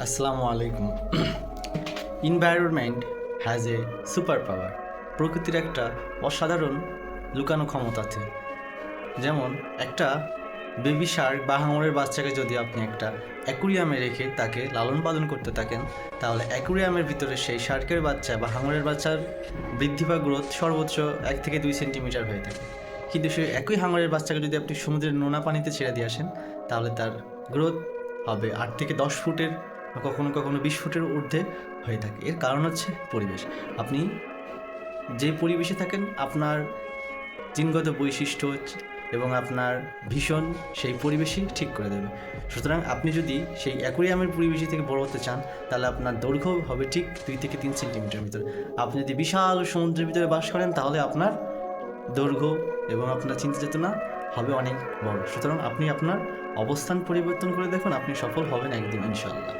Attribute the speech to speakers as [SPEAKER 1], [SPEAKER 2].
[SPEAKER 1] আসসালামু আলাইকুম। Environment has a super power. প্রকৃতির একটা অসাধারণ লুকানো ক্ষমতা আছে। যেমন একটা বেবি শার্ক বা হাঙরের বাচ্চাকে যদি আপনি একটা অ্যাকুরিয়ামে রেখে তাকে লালন পালন করতে থাকেন, তাহলে অ্যাকুরিয়ামের ভিতরে সেই শার্কের বাচ্চা বা হাঙরের বাচ্চার বৃদ্ধি বা গ্রোথ সর্বোচ্চ 1 থেকে 2 সেন্টিমিটার হয়ে থাকে। কিন্তু সেই একই হাঙরের বাচ্চাকে যদি আপনি সমুদ্রের নোনা পানিতে ছেড়ে দিয়ে আসেন, তাহলে তার গ্রোথ হবে 8 থেকে 10 ফুটের, কখনো কখনো 20 ফুটের ঊর্ধ্বে হয়ে থাকে। এর কারণ হচ্ছে পরিবেশ। আপনি যে পরিবেশে থাকেন, আপনার জিনগত বৈশিষ্ট্য এবং আপনার ভীষণ সেই পরিবেশই ঠিক করে দেবে। সুতরাং আপনি যদি সেই অ্যাকুরিয়ামের পরিবেশে থেকে বড় হতে চান, তাহলে আপনার দৈর্ঘ্য হবে ঠিক 2 থেকে 3 সেন্টিমিটার ভিতরে। আপনি যদি বিশাল সমুদ্রের ভিতরে বাস করেন, তাহলে আপনার দৈর্ঘ্য এবং আপনার চিন্তা চেতনা হবে অনেক বড়। সুতরাং আপনি আপনার অবস্থান পরিবর্তন করে দেখুন, আপনি সফল হবেন একদিন ইনশাআল্লাহ।